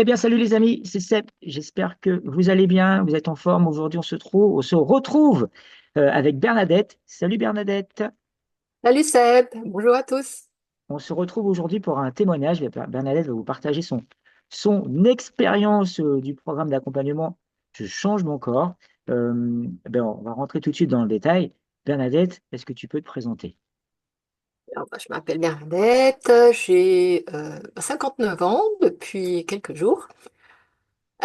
Eh bien, salut les amis, c'est Seb. J'espère que vous allez bien, vous êtes en forme. Aujourd'hui, on se retrouve avec Bernadette. Salut Bernadette. Salut Seb, bonjour à tous. On se retrouve aujourd'hui pour un témoignage. Bernadette va vous partager son expérience du programme d'accompagnement Je change mon corps. On va rentrer tout de suite dans le détail. Bernadette, est-ce que tu peux te présenter? Je m'appelle Bernadette, j'ai 9 ans depuis quelques jours.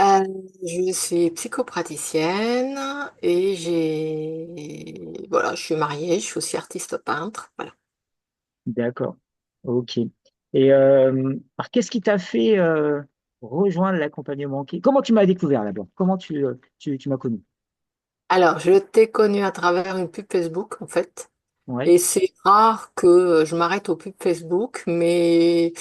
Euh, je suis psychopraticienne et je suis mariée, je suis aussi artiste peintre. Voilà. D'accord. Ok. Et alors, qu'est-ce qui t'a fait rejoindre l'accompagnement? Comment tu m'as découvert d'abord? Comment tu m'as connu? Alors, je t'ai connue à travers une pub Facebook en fait. Oui, Et c'est rare que je m'arrête aux pubs Facebook, mais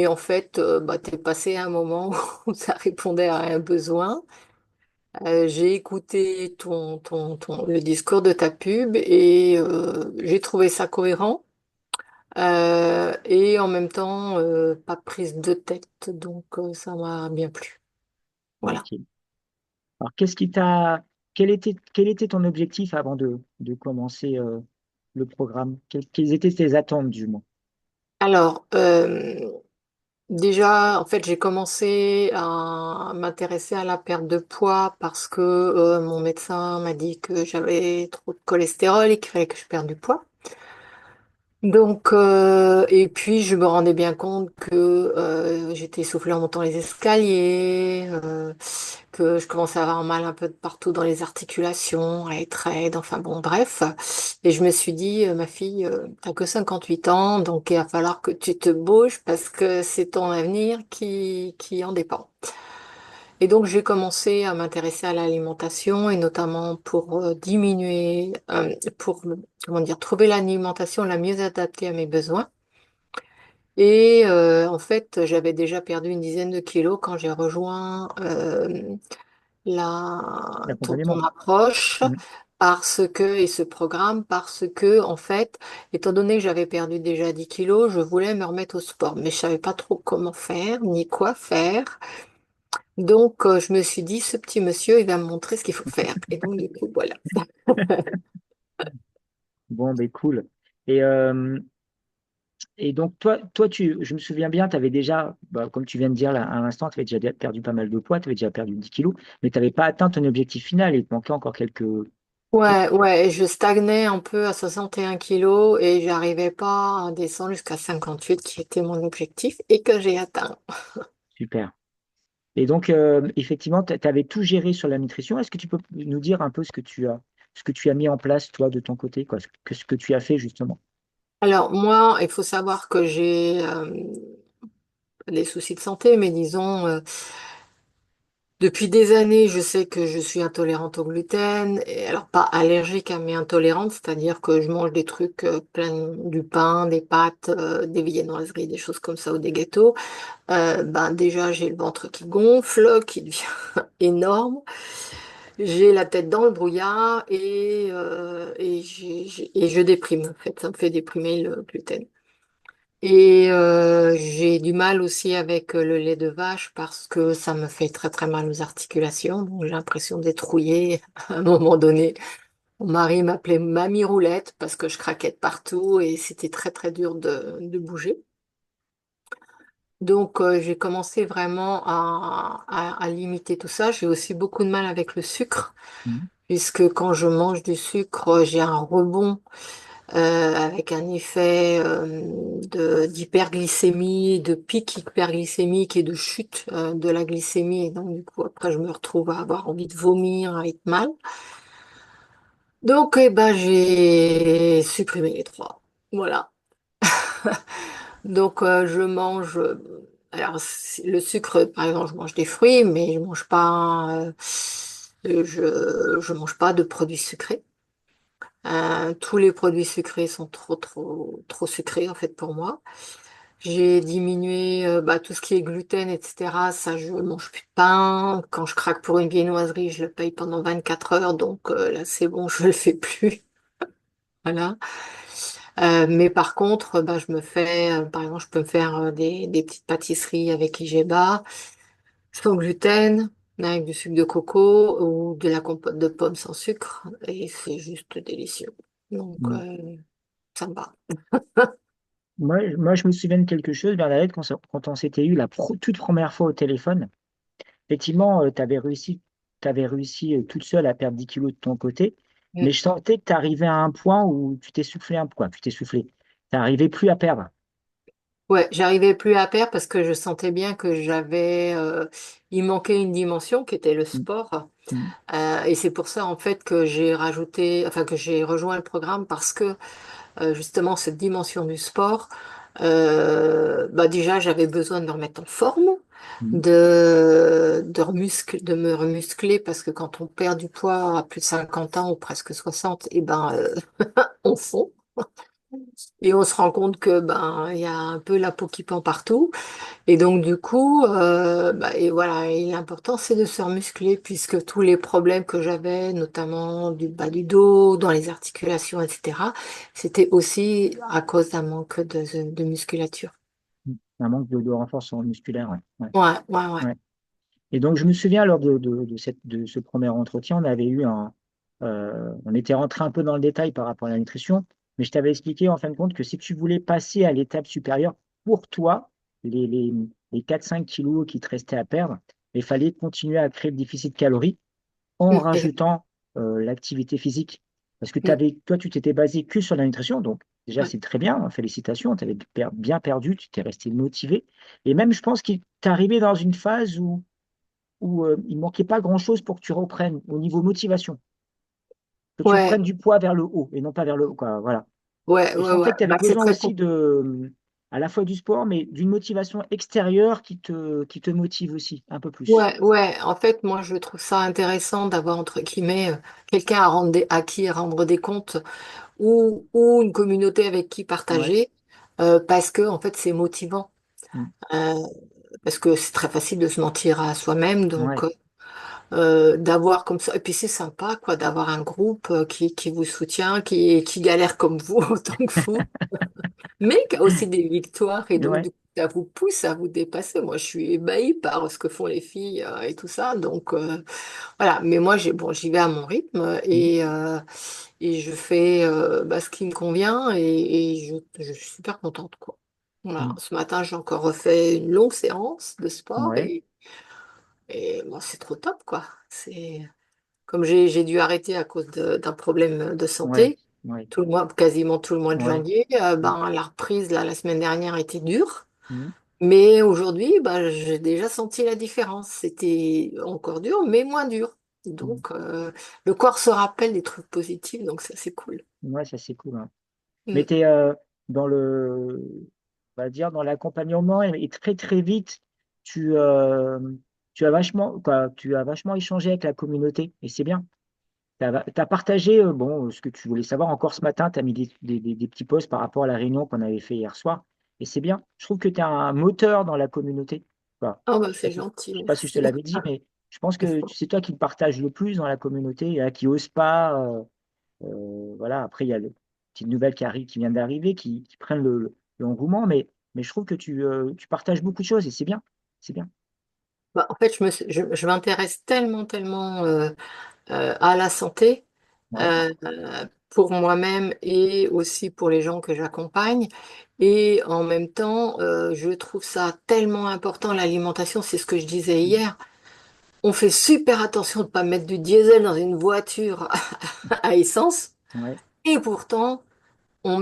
en fait, t'es passé à un moment où ça répondait à un besoin. J'ai écouté le discours de ta pub et j'ai trouvé ça cohérent et en même temps pas prise de tête, donc ça m'a bien plu. Voilà. ok. Alors, quel était ton objectif avant de commencer le programme? Quelles étaient tes attentes du moins? Alors, déjà, en fait, j'ai commencé à m'intéresser à la perte de poids parce que mon médecin m'a dit que j'avais trop de cholestérol et qu'il fallait que je perde du poids. Donc, et puis je me rendais bien compte que j'étais essoufflée en montant les escaliers, que je commençais à avoir mal un peu de partout dans les articulations, à être raide, enfin bon, bref. Et je me suis dit, ma fille, t'as que 58 ans, donc il va falloir que tu te bouges parce que c'est ton avenir qui en dépend. Et donc j'ai commencé à m'intéresser à l'alimentation et notamment pour diminuer, pour comment dire, trouver l'alimentation la mieux adaptée à mes besoins. Et en fait, j'avais déjà perdu une dizaine de kilos quand j'ai rejoint ton L'accompagnement? approche Mhm. et ce programme parce que en fait, étant donné que j'avais perdu déjà 10 kilos, je voulais me remettre au sport, mais je savais pas trop comment faire ni quoi faire. Donc, je me suis dit, ce petit monsieur, il va me montrer ce qu'il faut faire. Et donc, du coup, voilà. Bon, ben cool. Et, donc, je me souviens bien, tu avais déjà, bah, comme tu viens de dire là, à l'instant, tu avais déjà perdu pas mal de poids, tu avais déjà perdu 10 kilos, mais tu n'avais pas atteint ton objectif final. Il te manquait encore Ouais, ouais, je stagnais un peu à 61 kilos et j'arrivais pas à descendre jusqu'à 58, qui était mon objectif et que j'ai atteint. Super. Et donc, effectivement, tu avais tout géré sur la nutrition. Est-ce que tu peux nous dire un peu ce que tu as mis en place, toi, de ton côté, quoi, ce que tu as fait, justement? Alors, moi, il faut savoir que j'ai des soucis de santé, mais disons, depuis des années, je sais que je suis intolérante au gluten, et alors pas allergique, hein, mais intolérante, c'est-à-dire que je mange des trucs plein du pain, des pâtes, des viennoiseries, des choses comme ça ou des gâteaux. Ben déjà, j'ai le ventre qui gonfle, qui devient énorme. J'ai la tête dans le brouillard et je déprime. En fait, ça me fait déprimer le gluten. Et j'ai du mal aussi avec le lait de vache parce que ça me fait très très mal aux articulations. Donc j'ai l'impression d'être rouillée à un moment donné. Mon mari m'appelait Mamie Roulette parce que je craquais de partout et c'était très très dur de bouger. Donc j'ai commencé vraiment à limiter tout ça. J'ai aussi beaucoup de mal avec le sucre Mhm. puisque quand je mange du sucre, j'ai un rebond avec un effet d'hyperglycémie, de pic hyperglycémique et de chute de la glycémie. Et donc, du coup, après, je me retrouve à avoir envie de vomir, à être mal. Donc, eh ben, j'ai supprimé les trois. Voilà. Donc, je mange. Alors, le sucre, par exemple, je mange des fruits, mais je mange pas. Je mange pas de produits sucrés. Tous les produits sucrés sont trop, trop, trop sucrés en fait pour moi. J'ai diminué tout ce qui est gluten, etc. Ça, je mange plus de pain. Quand je craque pour une viennoiserie, je le paye pendant 24 heures. Donc là, c'est bon, je le fais plus. Voilà. Mais par contre, je me fais, par exemple, je peux me faire des petites pâtisseries avec Igeba. sans gluten, avec du sucre de coco ou de la compote de pommes sans sucre. Et c'est juste délicieux. Donc, Mm. ça me va. Moi, je me souviens de quelque chose, Bernadette, quand on s'était eu la toute première fois au téléphone. Effectivement, t'avais réussi toute seule à perdre 10 kilos de ton côté, Mm. mais je sentais que tu arrivais à un point où tu t'es soufflé un peu, tu t'es soufflé. Tu n'arrivais plus à perdre. Ouais, j'arrivais plus à perdre parce que je sentais bien que il manquait une dimension qui était le Mm, sport. mm, Et c'est pour ça en fait que que j'ai rejoint le programme parce que justement cette dimension du sport, bah déjà j'avais besoin de me remettre en forme, mm. de me remuscler parce que quand on perd du poids à plus de 50 ans ou presque 60, et ben on fond. Et on se rend compte que ben il y a un peu la peau qui pend partout. Et donc du coup, bah, et voilà, et l'important c'est de se remuscler puisque tous les problèmes que j'avais, notamment du bas du dos, dans les articulations, etc., c'était aussi à cause d'un manque de musculature. Mm. Un manque de renforcement musculaire, ouais. Ouais, Ouais, ouais, ouais. ouais. Et donc, je me souviens, lors de ce premier entretien, on était rentré un peu dans le détail par rapport à la nutrition, mais je t'avais expliqué en fin de compte que si tu voulais passer à l'étape supérieure, pour toi, les, les, les 4-5 kilos qui te restaient à perdre, il fallait continuer à créer le déficit calorique en Mm, exact. rajoutant l'activité physique. Parce que Mm, toi, tu t'étais basé que sur la nutrition, donc déjà, ouais. c'est très bien, hein, félicitations, tu avais bien perdu, tu t'es resté motivé. Et même, je pense qu'il t'est arrivé dans une phase où il ne manquait pas grand-chose pour que tu reprennes au niveau motivation, que tu Ouais, prennes du poids vers le haut et non pas vers le haut, quoi. Voilà. ouais, Et je ouais, ouais. sentais que tu avais Bah, c'est besoin très aussi compliqué. à la fois du sport, mais d'une motivation extérieure qui te motive aussi un peu plus. Ouais, ouais. En fait, moi, je trouve ça intéressant d'avoir, entre guillemets, quelqu'un à qui rendre des comptes ou une communauté avec qui Ouais. partager, parce que en fait c'est motivant. Mm. Euh, Parce que c'est très facile de se mentir à soi-même, donc Ouais. d'avoir comme ça, et puis c'est sympa quoi, d'avoir un groupe qui vous soutient, qui galère comme vous en tant que fou, mais qui a aussi des victoires, et donc Ouais. du coup ça vous pousse à vous dépasser. Moi je suis ébahie par ce que font les filles et tout ça, donc voilà, mais moi j'y vais à mon rythme Mm. et je fais bah, ce qui me convient je suis super contente, quoi. Voilà. Mm. Ce matin, j'ai encore refait une longue séance de sport Ouais. et bon, c'est trop top, quoi. C'est comme j'ai dû arrêter à cause d'un problème de Ouais. santé Ouais. tout le mois, quasiment tout le mois de Ouais. janvier. Mm. Ben, la reprise là, la semaine dernière était dure. Mm. Mais aujourd'hui, bah, j'ai déjà senti la différence. C'était encore dur, mais moins dur. Mm. Donc, le corps se rappelle des trucs positifs, donc ça, c'est cool. Ouais, ça c'est cool, hein. Mais Mm. tu es dans on va dire, dans l'accompagnement et très très vite, tu, euh, tu as vachement échangé avec la communauté et c'est bien. Tu as partagé ce que tu voulais savoir encore ce matin, tu as mis des petits posts par rapport à la réunion qu'on avait fait hier soir et c'est bien. Je trouve que tu es un moteur dans la communauté. Enfin, Oh, bah, je c'est gentil, sais pas si je te merci. l'avais dit, mais je pense que c'est toi qui le partages le plus dans la communauté, qui ose pas. Voilà, après, il y a les petites nouvelles qui viennent d'arriver, qui prennent l'engouement, mais je trouve que tu partages beaucoup de choses et c'est bien. C'est bien. Bah, en fait, je m'intéresse tellement, tellement à la santé Ouais. pour moi-même et aussi pour les gens que j'accompagne. Et en même temps, je trouve ça tellement important, l'alimentation, c'est ce que je disais Mm. hier. On fait super attention de ne pas mettre du diesel dans une voiture à essence. Ouais. Et pourtant, on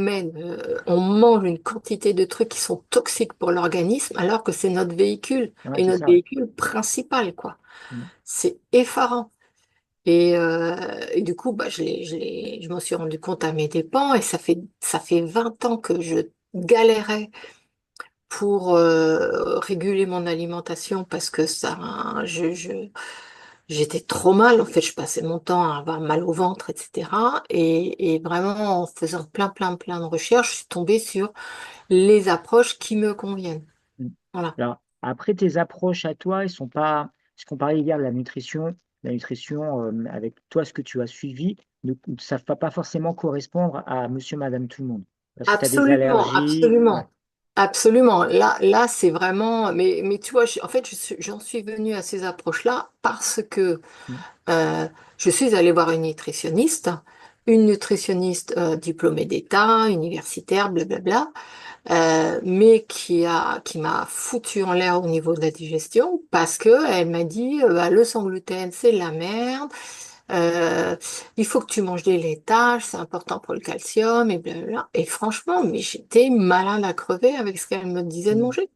mange une quantité de trucs qui sont toxiques pour l'organisme alors que c'est notre véhicule Ouais, et c'est notre ça, ouais. véhicule principal, quoi. Mm. C'est effarant. Et du coup, bah, je m'en suis rendu compte à mes dépens et ça fait 20 ans que je galérais pour réguler mon alimentation parce que j'étais trop mal. En fait, je passais mon temps à avoir mal au ventre, etc. Et vraiment, en faisant plein de recherches, je suis tombée sur les approches qui me conviennent. Mm. Voilà. Alors, après, tes approches à toi, ils sont pas. Ce qu'on parlait hier de la nutrition avec toi, ce que tu as suivi, ça ne va pas forcément correspondre à monsieur, madame, tout le monde. Parce que tu as des Absolument, allergies. Ouais. absolument. Absolument. Là, c'est vraiment. Mais tu vois, en fait, j'en suis venue à ces approches-là parce que Mm, euh, je suis allée voir une nutritionniste diplômée d'État, universitaire, blablabla, mais qui m'a foutu en l'air au niveau de la digestion parce que elle m'a dit bah, le sans gluten, c'est de la merde. Euh, il faut que tu manges des laitages, c'est important pour le calcium et blablabla. Et franchement, mais j'étais malade à crever avec ce qu'elle me disait de mm, manger.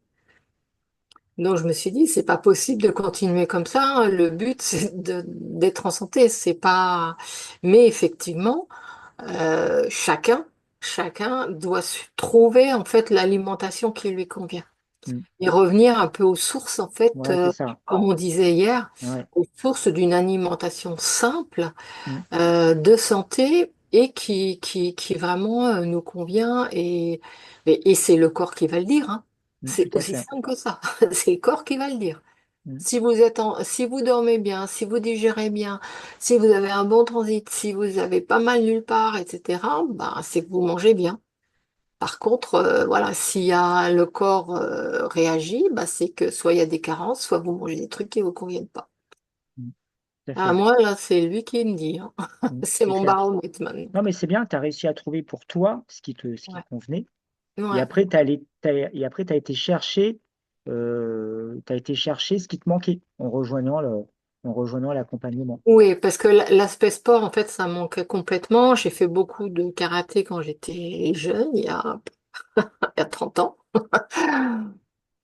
Donc je me suis dit, c'est pas possible de continuer comme ça, hein. Le but, c'est d'être en santé. C'est pas. Mais effectivement, chacun, chacun doit trouver en fait l'alimentation qui lui convient mm. et revenir un peu aux sources en fait, Ouais, c'est ça. comme on disait hier, Ouais. aux sources d'une alimentation simple Mm, de santé et qui vraiment nous convient et c'est le corps qui va le dire, hein. tout C'est à aussi fait. simple que ça. C'est le corps qui va le dire. Mm, Si vous dormez bien, si vous digérez bien, si vous avez un bon transit, si vous avez pas mal nulle part, etc., bah, c'est que vous mangez bien. Par contre, voilà, s'il y a le corps réagit, bah, c'est que soit il y a des carences, soit vous mangez des trucs qui vous conviennent pas. mm, tout à À fait. moi, là, c'est lui qui me dit, hein. C'est C'est mon clair. baromètre maintenant. Non, mais c'est bien, tu as réussi à trouver pour toi ce qui Ouais. convenait. Et Ouais. après, et après, t'as été chercher ce qui te manquait en rejoignant l'accompagnement. Oui, parce que l'aspect sport, en fait, ça me manquait complètement. J'ai fait beaucoup de karaté quand j'étais jeune, il y a 30 ans.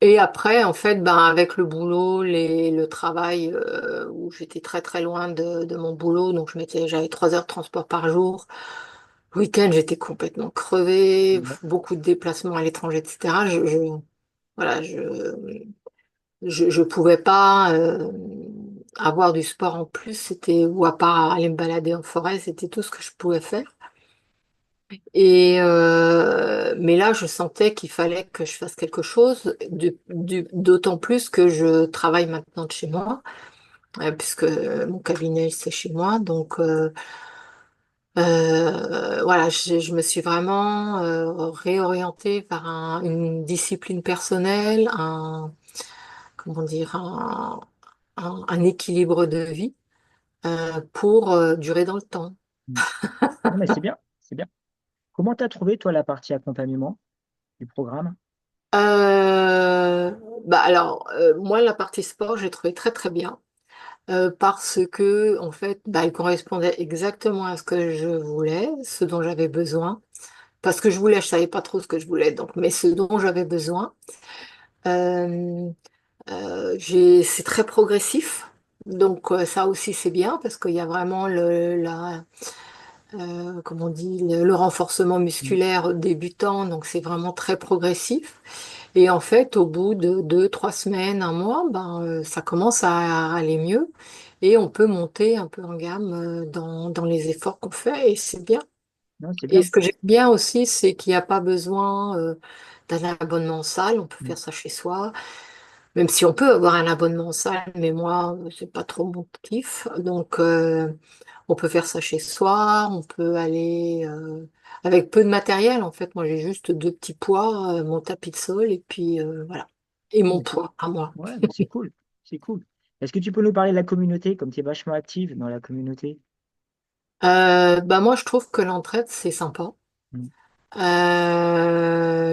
Et après, en fait, ben, avec le boulot, le travail, où j'étais très très loin de mon boulot, donc j'avais 3 heures de transport par jour. Le week-end, j'étais complètement crevée, Ouais, beaucoup de déplacements à l'étranger, etc. Voilà, je pouvais pas avoir du sport en plus, ou à part aller me balader en forêt, c'était tout ce que je pouvais faire. Mais là, je sentais qu'il fallait que je fasse quelque chose, d'autant plus que je travaille maintenant de chez moi, puisque mon cabinet, c'est chez moi. Donc, voilà, je me suis vraiment réorientée vers une discipline personnelle, comment dire, un équilibre de vie pour durer dans le temps. mm. Non, mais c'est bien, c'est bien. Comment tu as trouvé, toi, la partie accompagnement du programme? Euh, Bah alors, moi, la partie sport, j'ai trouvé très très bien parce que en fait, bah, elle correspondait exactement à ce que je voulais, ce dont j'avais besoin. Parce que je voulais, je savais pas trop ce que je voulais, donc, mais ce dont j'avais besoin. Euh, c'est très progressif, donc ça aussi c'est bien parce qu'il y a vraiment comme on dit, le renforcement Mm. musculaire débutant, donc c'est vraiment très progressif. Et en fait, au bout de 2, 3 semaines, un mois, ben, ça commence à aller mieux et on peut monter un peu en gamme dans les efforts qu'on fait et c'est bien. Non, c'est Et bien. ce que j'aime bien aussi, c'est qu'il n'y a pas besoin d'un abonnement en salle, on peut Mm. faire ça chez soi, même si on peut avoir un abonnement en salle, mais moi, c'est pas trop mon kiff. Donc, on peut faire ça chez soi, on peut aller avec peu de matériel. En fait, moi, j'ai juste deux petits poids, mon tapis de sol et puis voilà. Et Non, mon mais c'est poids à moi. ouais, mais c'est cool. C'est cool. Est-ce que tu peux nous parler de la communauté, comme tu es vachement active dans la communauté? Bah moi, je trouve que l'entraide, c'est sympa. Mm.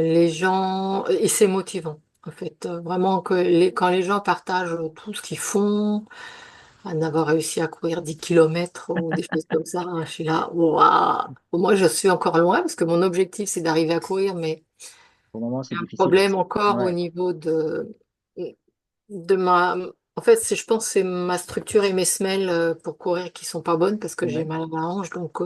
Les gens, et c'est motivant. En fait, vraiment que quand les gens partagent tout ce qu'ils font, à n'avoir réussi à courir 10 kilomètres ou des choses comme ça, hein, je suis là, waouh! Moi, je suis encore loin parce que mon objectif, c'est d'arriver à courir, mais Pour le moment, c'est il y a un difficile. problème encore au Ouais, niveau de ma. En fait, je pense que c'est ma structure et mes semelles pour courir qui sont pas bonnes parce que j'ai ouais. mal à la hanche. Donc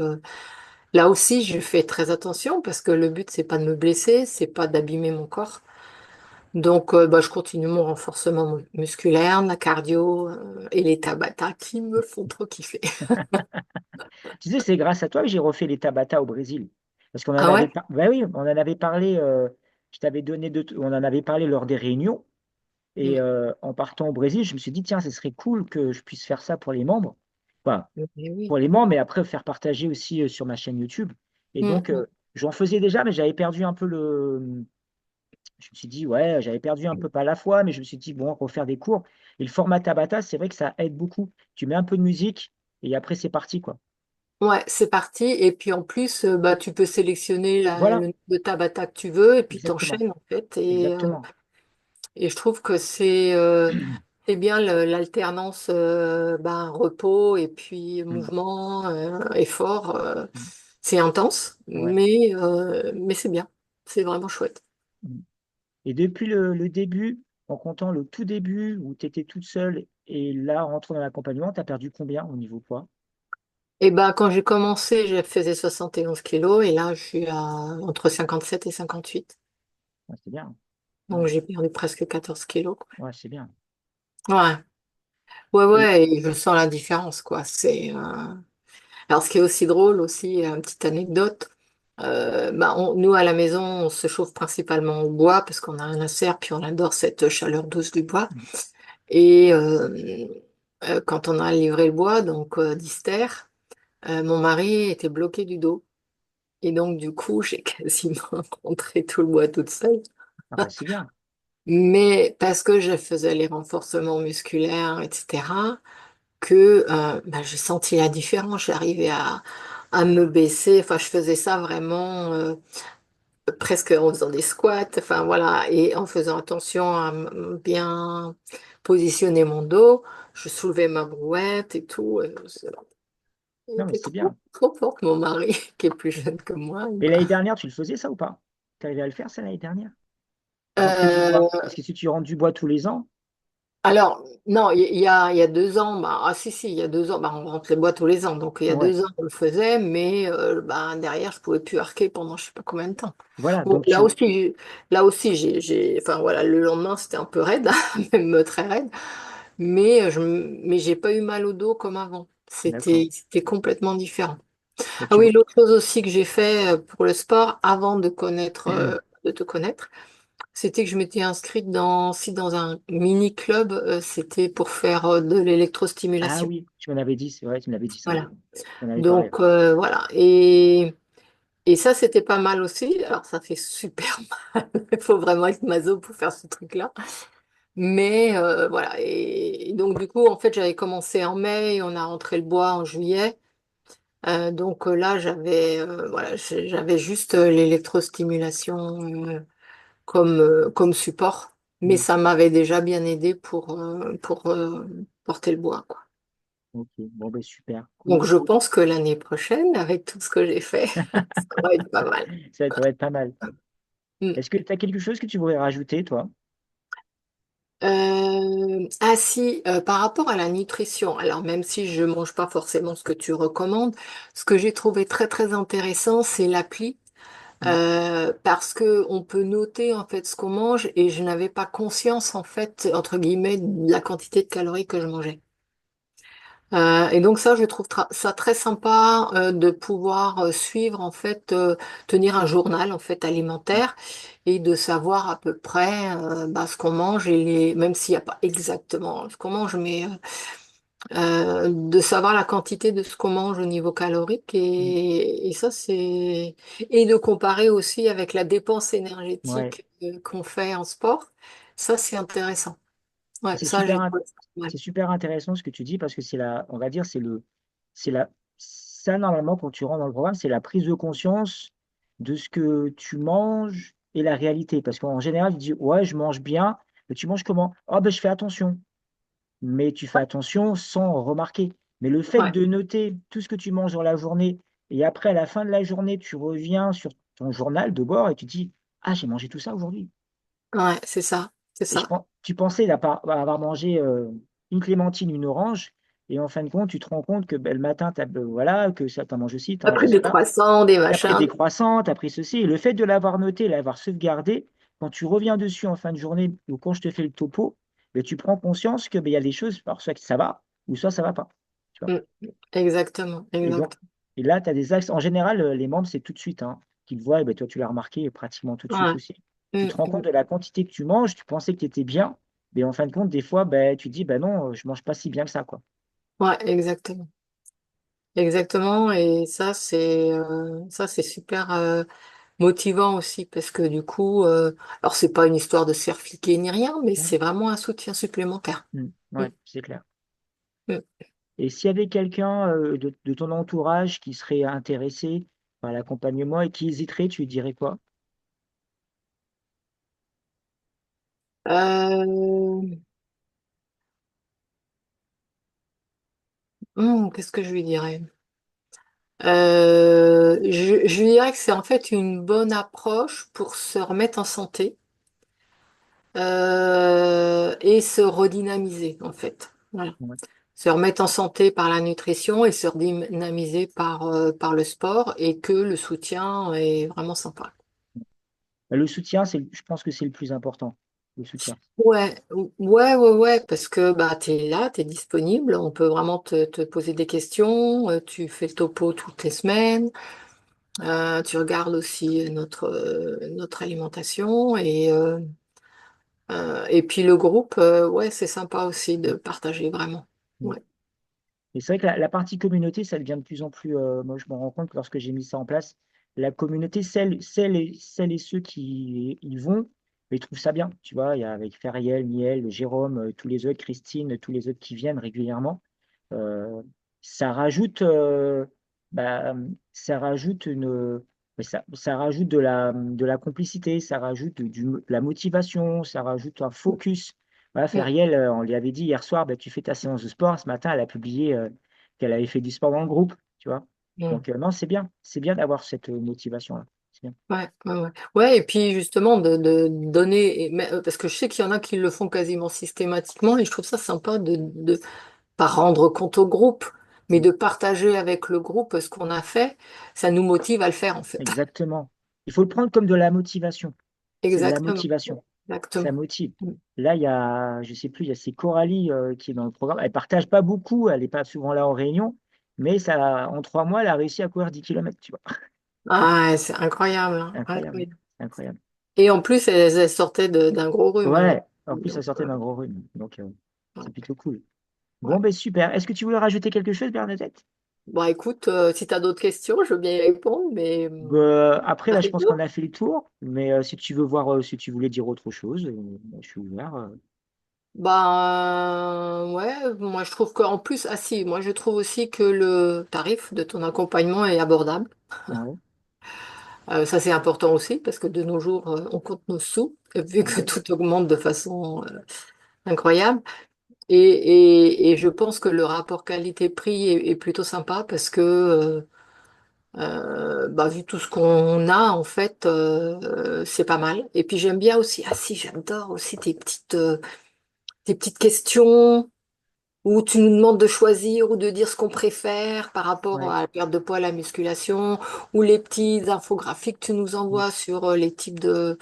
là aussi, je fais très attention parce que le but, c'est pas de me blesser, c'est pas d'abîmer mon corps. Donc, bah, je continue mon renforcement musculaire, la cardio et les Tabata qui me font trop kiffer. Tu sais, c'est grâce à toi que j'ai refait les Tabata au Brésil. Parce qu'on en Ah avait ouais? pas. Ben oui, on en avait parlé. Je t'avais donné on en avait parlé lors des réunions. Et Mm. en partant au Brésil, je me suis dit, tiens, ce serait cool que je puisse faire ça pour les membres. Enfin, Mais oui. pour les membres, mais après faire partager aussi sur ma chaîne YouTube. Et Mm, donc, mm. j'en faisais déjà, mais j'avais perdu un peu Je me suis dit, ouais, j'avais perdu un peu pas la foi, mais je me suis dit, bon, refaire des cours. Et le format Tabata, c'est vrai que ça aide beaucoup. Tu mets un peu de musique et après, c'est parti, quoi. Ouais, c'est parti. Et puis en plus, bah, tu peux sélectionner le Voilà, nombre de tabata que tu veux et puis exactement. t'enchaînes en fait. Exactement. Et je trouve que c'est bien l'alternance bah, repos et puis Mm, mouvement, effort. mm, C'est intense, ouais. mais c'est bien. C'est vraiment chouette. Mm. Et depuis le début, en comptant le tout début où tu étais toute seule et là, en rentrant dans l'accompagnement, tu as perdu combien au niveau poids? Et ben quand j'ai commencé, je faisais 71 kilos et là, je suis à entre 57 et 58. Ouais, c'est bien. Ouais, Donc j'ai perdu presque 14 kilos, quoi. ouais, c'est bien. Ouais, ouais, Et, ouais, et je sens la différence, quoi. Alors, ce qui est aussi drôle, aussi, petite anecdote, bah, nous, à la maison, on se chauffe principalement au bois parce qu'on a un insert, puis on adore cette chaleur douce du bois. mm, Et quand on a livré le bois, donc d'Ister, mon mari était bloqué du dos. Et donc, du coup, j'ai quasiment rencontré tout le bois toute seule. ah bah, c'est bien. Mais parce que je faisais les renforcements musculaires, etc., que bah, j'ai senti la différence. J'arrivais à me baisser. Enfin, je faisais ça vraiment presque en faisant des squats. Enfin, voilà. Et en faisant attention à bien positionner mon dos. Je soulevais ma brouette et tout. Il Non, mais était c'est bien. trop fort, mon mari, qui est plus jeune que moi. Et l'année dernière, tu le faisais ça ou pas? Tu arrivais à le faire ça l'année dernière? Rentrer du bois. Euh, Parce que si tu rentres du bois tous les ans, Alors, non, il y a 2 ans, bah, ah si, si, il y a 2 ans, bah, on rentre les bois tous les ans, donc il y a ouais. 2 ans, on le faisait, mais bah, derrière, je pouvais plus arquer pendant je sais pas combien de temps. Voilà, Bon, donc tu. là aussi, enfin voilà, le lendemain, c'était un peu raide, même très raide, mais j'ai pas eu mal au dos comme avant. D'accord. C'était complètement différent. Mais Ah tu. oui, l'autre chose aussi que j'ai fait pour le sport, avant de te connaître, c'était que je m'étais inscrite dans un mini club, c'était pour faire de Ah l'électrostimulation. oui, tu m'en avais dit, c'est vrai, tu m'avais dit ça. Voilà. Tu en avais parlé. Donc voilà. Et ça, c'était pas mal aussi. Alors ça fait super mal. Il faut vraiment être maso pour faire ce truc-là. Mais voilà. Et donc du coup, en fait, j'avais commencé en mai et on a rentré le bois en juillet. Donc là, voilà, j'avais juste l'électrostimulation comme support, mais Mm. ça m'avait déjà bien aidé pour porter le bois, quoi. Ok, bon ben super, Donc cool. je pense que l'année prochaine, avec tout ce que j'ai fait, ça va être pas mal. Ça devrait être pas mal. Mm. Est-ce que tu as quelque chose que tu voudrais rajouter, toi? Ah si, par rapport à la nutrition, alors même si je mange pas forcément ce que tu recommandes, ce que j'ai trouvé très très intéressant, c'est l'appli, Mm. parce que on peut noter en fait ce qu'on mange et je n'avais pas conscience en fait entre guillemets de la quantité de calories que je mangeais. Et donc ça, je trouve ça très sympa de pouvoir suivre en fait, tenir un journal en fait Mm. alimentaire et de savoir à peu près bah, ce qu'on mange et même s'il n'y a pas exactement ce qu'on mange, mais de savoir la quantité de ce qu'on mange au niveau calorique Mm. et ça et de comparer aussi avec la dépense Ouais, énergétique qu'on fait en sport. Ça, c'est intéressant. Ouais, c'est ça, super, j'ai trouvé ça pas mal. c'est super intéressant ce que tu dis parce que on va dire, c'est la, ça normalement quand tu rentres dans le programme, c'est la prise de conscience de ce que tu manges et la réalité. Parce qu'en général, tu dis, ouais, je mange bien, mais tu manges comment? Oh, ben, je fais attention. Mais tu fais attention sans remarquer. Mais le fait Ouais, de noter tout ce que tu manges dans la journée et après, à la fin de la journée, tu reviens sur ton journal de bord et tu dis, ah, j'ai mangé tout ça aujourd'hui. ouais, c'est ça, c'est Et ça. tu pensais avoir mangé une clémentine, une orange, et en fin de compte, tu te rends compte que ben, le matin, voilà, que ça, tu as mangé ci, tu as mangé Après des cela, croissants, des tu as pris des machins. croissants, tu as pris ceci. Et le fait de l'avoir noté, l'avoir sauvegardé, quand tu reviens dessus en fin de journée ou quand je te fais le topo, ben, tu prends conscience que ben, il y a des choses, alors soit que ça va, ou soit ça va pas. Tu vois. Mm. Exactement, Et donc, exact. et là, tu as des axes. En général, les membres, c'est tout de suite, hein, qu'ils voient, et ben, toi, tu l'as remarqué pratiquement tout de suite Ouais. aussi. Tu Mm, te rends compte mm. de la quantité que tu manges, tu pensais que tu étais bien, mais en fin de compte, des fois, ben, tu te dis, ben non, je mange pas si bien que ça, quoi. Ouais, exactement. Exactement. Et ça, c'est super. motivant aussi parce que du coup, alors c'est pas une histoire de se faire fliquer ni rien, mais Ouais, c'est vraiment un soutien supplémentaire. Mm, ouais, c'est clair. mm. Et s'il y avait quelqu'un de ton entourage qui serait intéressé par l'accompagnement et qui hésiterait, tu lui dirais quoi? Euh, qu'est-ce que je lui dirais? Je lui dirais que c'est en fait une bonne approche pour se remettre en santé et se redynamiser en fait. Voilà. Ouais. Se remettre en santé par la nutrition et se redynamiser par le sport et que le soutien est vraiment sympa. Le soutien, je pense que c'est le plus important, le soutien. Ouais, parce que bah t'es là, t'es disponible, on peut vraiment te poser des questions, tu fais le topo toutes les semaines, tu regardes aussi notre alimentation et puis le groupe, ouais, c'est sympa aussi de partager vraiment. Mm. Ouais. Et c'est vrai que la partie communauté, ça devient de plus en plus, moi je me rends compte que lorsque j'ai mis ça en place, la communauté, celles et ceux qui y vont, ils trouvent ça bien. Tu vois, il y a avec Feriel, Miel, Jérôme, tous les autres, Christine, tous les autres qui viennent régulièrement. Euh, ça rajoute, ça rajoute ça rajoute de la complicité, ça rajoute de la motivation, ça rajoute un focus. Voilà, Mm, Feriel, on lui avait dit hier soir, bah, tu fais ta séance de sport. Ce matin, elle a publié qu'elle avait fait du sport dans le groupe, tu vois. mm. Donc, non, c'est bien d'avoir cette motivation-là. C'est bien. Ouais. Ouais, et puis justement de donner, parce que je sais qu'il y en a qui le font quasiment systématiquement, et je trouve ça sympa de pas rendre compte au groupe, mais Mm. de partager avec le groupe ce qu'on a fait, ça nous motive à le faire en fait. Exactement. Il faut le prendre comme de la motivation. C'est de la Exactement, motivation. Ça exactement. motive. Mm. Là, il y a, je sais plus, il y a c'est Coralie qui est dans le programme. Elle partage pas beaucoup, elle n'est pas souvent là en réunion, mais ça, en 3 mois, elle a réussi à courir 10 kilomètres, tu vois. Ah, c'est incroyable, hein. Incroyable, Ouais. incroyable. Et en plus, elle sortait d'un gros rhume, hein. Ouais, en plus, ça Donc, sortait d'un gros rhume, donc ouais, c'est plutôt cool. ouais. Bon, ben super. Est-ce que tu voulais rajouter quelque chose, Bernadette? Bon, écoute, si tu as d'autres questions, je veux bien y répondre, mais Après, ça là, je fait pense qu'on tout. a fait le tour, mais si tu veux voir, si tu voulais dire autre chose, je suis ouvert. Ben ouais, moi je trouve qu'en plus, ah si, moi je trouve aussi que le tarif de ton accompagnement est abordable. Ouais, Ça c'est important aussi parce que de nos jours, on compte nos sous, vu que ouais, tout augmente de façon incroyable. Et je pense que le rapport qualité-prix est plutôt sympa parce que bah, vu tout ce qu'on a, en fait, c'est pas mal. Et puis j'aime bien aussi, ah si, j'adore aussi tes petites questions où tu nous demandes de choisir ou de dire ce qu'on préfère par rapport ouais. à la perte de poids, à la musculation, ou les petites infographiques que tu nous Mm, envoies sur les types de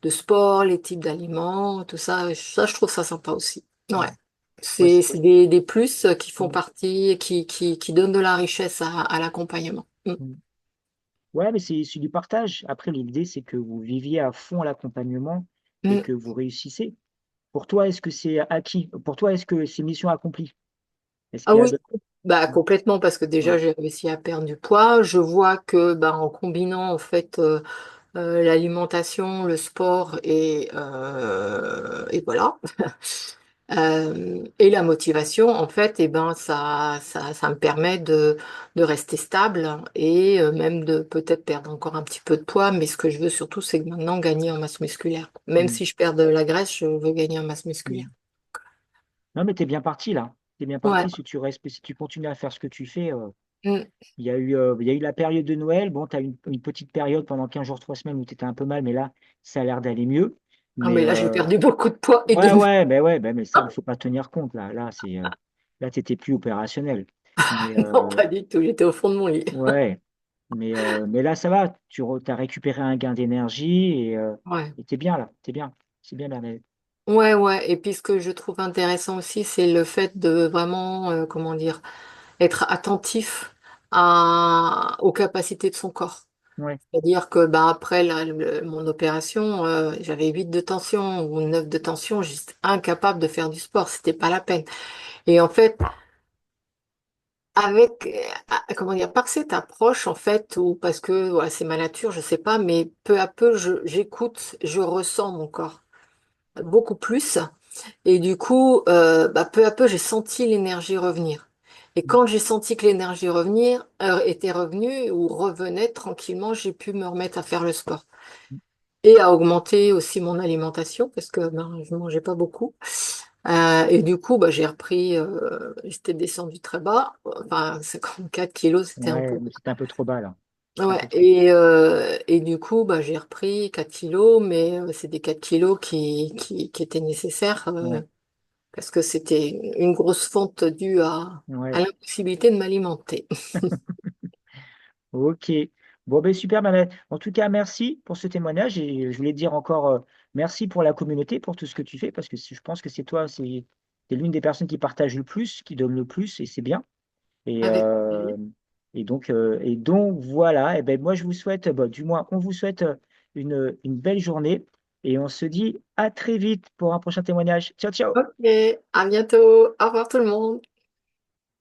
sport, les types d'aliments, tout ça. Ça, je trouve ça sympa aussi. Ouais. ouais. Moi, C'est des plus qui font mm, partie, qui donnent de la richesse à l'accompagnement. Mm. mm. Ouais, mais c'est du partage. Après, l'idée, c'est que vous viviez à fond l'accompagnement et Mm. que vous réussissez. Pour toi, est-ce que c'est acquis? Pour toi, est-ce que c'est mission accomplie? Est-ce Ah qu'il y a oui, de... bah complètement parce que Ouais, déjà j'ai réussi à perdre du poids. Je vois que bah, en combinant en fait l'alimentation, le sport et voilà. Et la motivation, en fait, eh ben, ça me permet de rester stable et même de peut-être perdre encore un petit peu de poids. Mais ce que je veux surtout, c'est que maintenant gagner en masse musculaire. Même mm, si je perds de la graisse, je veux gagner en masse musculaire. mm. Non, mais t'es bien parti là. T'es bien Ouais. parti. Si tu restes, si tu continues à faire ce que tu fais, Mm. il y a eu la période de Noël. Bon, tu as eu une petite période pendant 15 jours, 3 semaines où tu étais un peu mal, mais là, ça a l'air d'aller mieux. Ah, Mais mais là, j'ai perdu beaucoup de poids et de... mais ça, il faut pas tenir compte là. Là, t'étais plus opérationnel. Mais Non, pas du tout. J'étais au fond de mon lit. ouais, mais là, ça va. As récupéré un gain d'énergie Ouais. et t'es bien là. T'es bien. C'est bien là. Ouais. Et puis ce que je trouve intéressant aussi, c'est le fait de vraiment, comment dire, être attentif aux capacités de son corps. Ouais. C'est-à-dire que bah, après mon opération, j'avais 8 de tension ou 9 de tension, j'étais incapable de faire du sport, c'était pas la peine. Et en fait, avec, comment dire, par cette approche, en fait, ou parce que voilà, c'est ma nature, je sais pas, mais peu à peu, j'écoute, je ressens mon corps beaucoup plus. Et du coup, bah, peu à peu, j'ai senti l'énergie revenir. Et quand j'ai senti que l'énergie était revenue ou revenait tranquillement, j'ai pu me remettre à faire le sport. Et à augmenter aussi mon alimentation parce que ben, je mangeais pas beaucoup. Et du coup, bah, j'ai repris, j'étais descendue très bas, enfin 54 kilos, c'était un peu. Ouais, mais c'était un peu trop bas là. C'était un Ouais, peu trop. et du coup, bah, j'ai repris 4 kilos, mais c'est des 4 kilos qui étaient nécessaires Ouais, parce que c'était une grosse fonte due à ouais. l'impossibilité de m'alimenter. Ok. Bon, ben super, Manel. En tout cas, merci pour ce témoignage et je voulais te dire encore merci pour la communauté, pour tout ce que tu fais, parce que je pense que c'est toi, c'est l'une des personnes qui partage le plus, qui donne le plus, et c'est bien. Et, Avec euh, plaisir. et donc voilà, et ben moi je vous souhaite, bah, du moins on vous souhaite une belle journée et on se dit à très vite pour un prochain témoignage. Ciao, ciao! Ok, à bientôt. Au revoir tout le monde.